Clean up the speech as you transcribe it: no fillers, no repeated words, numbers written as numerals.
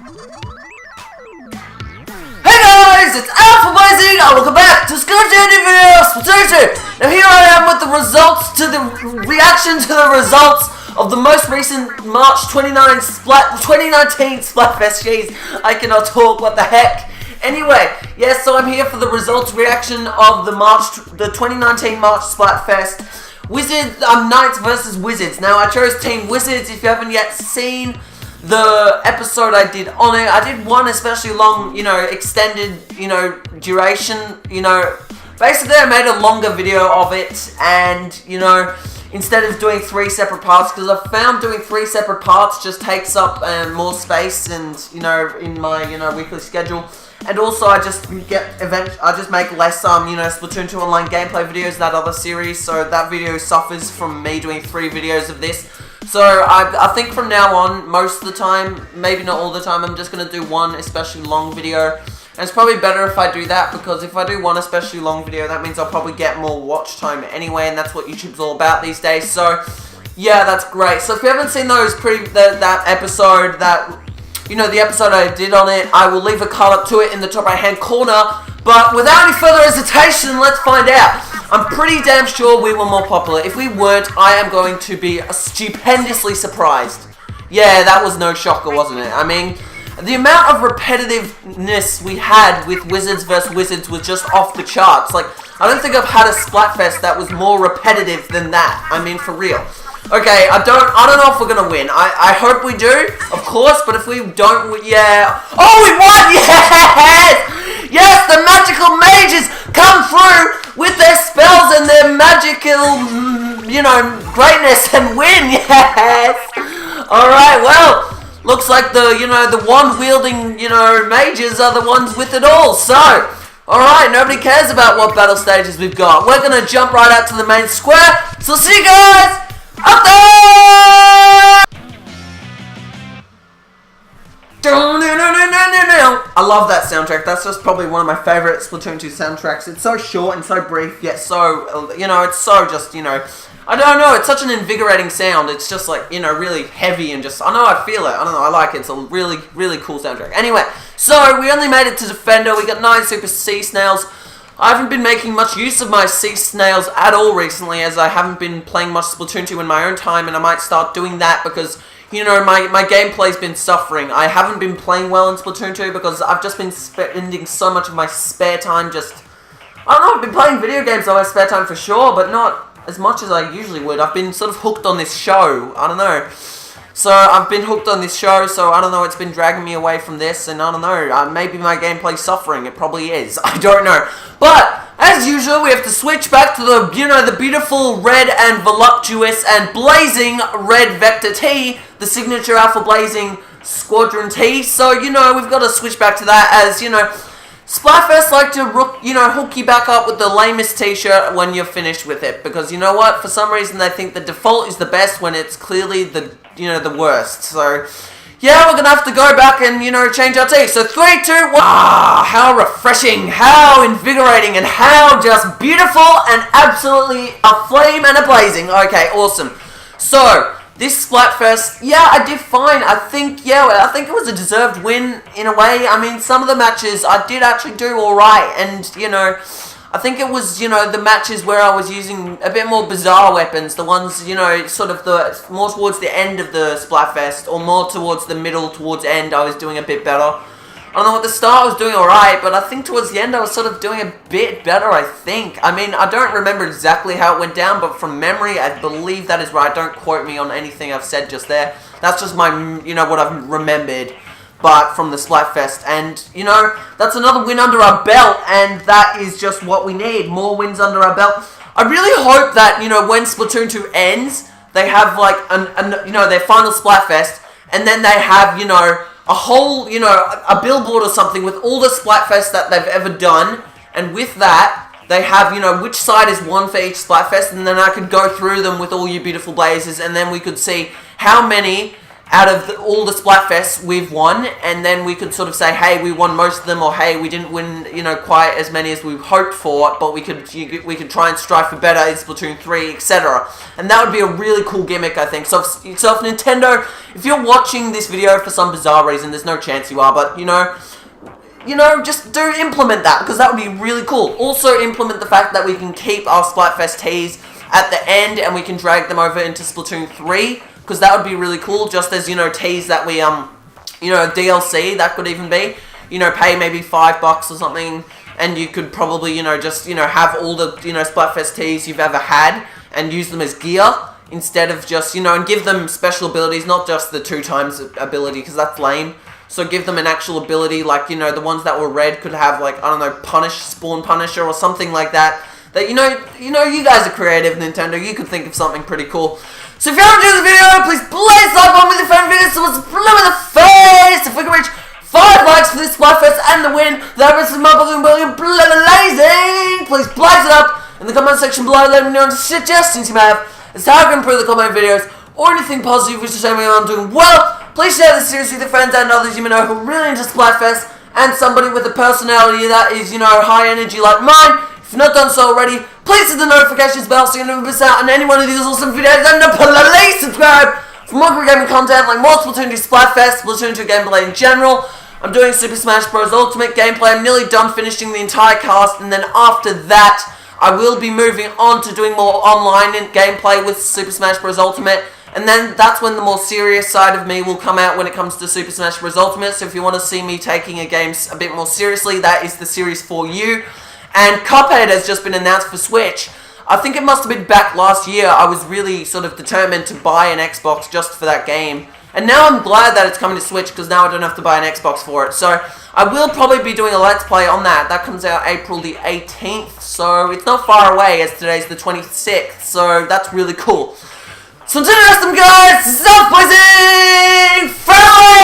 Hey guys, it's Alpha Blazing, and welcome back to Splatoon. Now here I am with the reaction to the results of the most recent March 2019 Splatfest. Jeez, I cannot talk, what the heck. Anyway, yes, so I'm here for the results reaction of the 2019 March Splatfest. Knights versus Wizards. Now I chose Team Wizards. If you haven't yet seen the episode I did on it, I did one especially long, extended, duration, basically I made a longer video of it, and, instead of doing 3 separate parts, because I found doing 3 separate parts just takes up more space and, in my, weekly schedule. And also, I just make less, Splatoon 2 online gameplay videos, that other series, so that video suffers from me doing 3 videos of this. So, I think from now on, most of the time, maybe not all the time, I'm just going to do one especially long video. And it's probably better if I do that, because if I do one especially long video, that means I'll probably get more watch time anyway, and that's what YouTube's all about these days. So, yeah, that's great. So, if you haven't seen those that episode, the episode I did on it, I will leave a card up to it in the top right hand corner. But without any further hesitation, let's find out. I'm pretty damn sure we were more popular. If we weren't, I am going to be stupendously surprised. Yeah, that was no shocker, wasn't it? I mean, the amount of repetitiveness we had with Wizards vs. Wizards was just off the charts. Like, I don't think I've had a Splatfest that was more repetitive than that. I mean, for real. Okay, I don't know if we're gonna win. I hope we do, of course, but if we don't, yeah. Oh, we won! Yes! Yes, the magical mages come through with their spells and their magical, greatness and win, yes! Alright, well, looks like the wand-wielding, mages are the ones with it all, so. Alright, nobody cares about what battle stages we've got. We're gonna jump right out to the main square, so see you guys up there! I love that soundtrack. That's just probably one of my favorite Splatoon 2 soundtracks. It's so short and so brief, yet so, it's so just, I don't know, it's such an invigorating sound. It's just like, really heavy and just, I feel it. I don't know, I like it. It's a really, really cool soundtrack. Anyway, so we only made it to Defender. We got 9 Super Sea Snails. I haven't been making much use of my Sea Snails at all recently, as I haven't been playing much Splatoon 2 in my own time, and I might start doing that because, my gameplay's been suffering. I haven't been playing well in Splatoon 2 because I've just been spending so much of my spare time just, I don't know, I've been playing video games on my spare time for sure, but not as much as I usually would. I've been sort of hooked on this show, I don't know. So, I've been hooked on this show, so I don't know, it's been dragging me away from this, and I don't know, maybe my gameplay's suffering, it probably is, I don't know. But, as usual, we have to switch back to the, the beautiful red and voluptuous and blazing red Vector T, the signature Alpha Blazing Squadron T, so, we've got to switch back to that, as, Splatfest like to, hook you back up with the lamest t-shirt when you're finished with it, because you know what, for some reason they think the default is the best when it's clearly the, the worst, so, yeah, we're gonna have to go back and, change our tee, so 3, 2, 1, how refreshing, how invigorating, and how just beautiful, and absolutely aflame and ablazing. Okay, awesome. So, this Splatfest, yeah, I did fine. I think it was a deserved win in a way. I mean, some of the matches I did actually do alright, and, I think it was, the matches where I was using a bit more bizarre weapons, the ones, sort of more towards the end of the Splatfest, or more towards the middle, towards end, I was doing a bit better. I don't know, at the start I was doing alright, but I think towards the end I was sort of doing a bit better, I think. I mean, I don't remember exactly how it went down, but from memory, I believe that is right. Don't quote me on anything I've said just there. That's just my, what I've remembered, but from the Splatfest. And, that's another win under our belt, and that is just what we need. More wins under our belt. I really hope that, when Splatoon 2 ends, they have, like, their final Splatfest, and then they have, a whole, a billboard or something with all the Splatfests that they've ever done, and with that, they have, which side is one for each Splatfest, and then I could go through them with all you beautiful blazers, and then we could see how many out of all the Splatfests we've won, and then we could sort of say, hey, we won most of them, or hey, we didn't win, you know, quite as many as we hoped for, but we could try and strive for better in Splatoon 3, etc. And that would be a really cool gimmick, I think. So if Nintendo, if you're watching this video for some bizarre reason, there's no chance you are, but you know, just do implement that, because that would be really cool. Also implement the fact that we can keep our Splatfest teas at the end, and we can drag them over into Splatoon 3, because that would be really cool, just as, you know, teas that we, you know, DLC, that could even be, you know, pay maybe $5 or something, and you could probably, you know, just, you know, have all the, you know, Splatfest teas you've ever had, and use them as gear, instead of just, you know, and give them special abilities, not just the 2x ability, because that's lame. So give them an actual ability, like, you know, the ones that were red could have, like, I don't know, Spawn Punisher, or something like that. That, you know, you guys are creative, Nintendo, you could think of something pretty cool. So if you enjoyed the video, please place like one with your favorite video, so it's blow in the face. If we can reach 5 likes for this Splatfest and the win, that was my balloon blazing. Please blaze it up in the comment section below. Let me know any suggestions you may have as to how I can improve the comment videos, or anything positive which is showing me I'm doing well. Please share this series with your friends and others you may know who are really into Splatfest, and somebody with a personality that is, you know, high energy like mine. If you've not done so already, please hit the notifications bell so you never miss out on any one of these awesome videos, and please subscribe for more great gaming content like more Splatoon 2 Splatfest, Splatoon 2 gameplay in general. I'm doing Super Smash Bros. Ultimate gameplay. I'm nearly done finishing the entire cast, and then after that, I will be moving on to doing more online gameplay with Super Smash Bros. Ultimate. And then that's when the more serious side of me will come out when it comes to Super Smash Bros. Ultimate. So if you want to see me taking a game a bit more seriously, that is the series for you. And Cuphead has just been announced for Switch. I think it must have been back last year. I was really sort of determined to buy an Xbox just for that game. And now I'm glad that it's coming to Switch, because now I don't have to buy an Xbox for it. So I will probably be doing a Let's Play on that. That comes out April the 18th. So it's not far away, as today's the 26th. So that's really cool. So until next time, guys, self-blazing!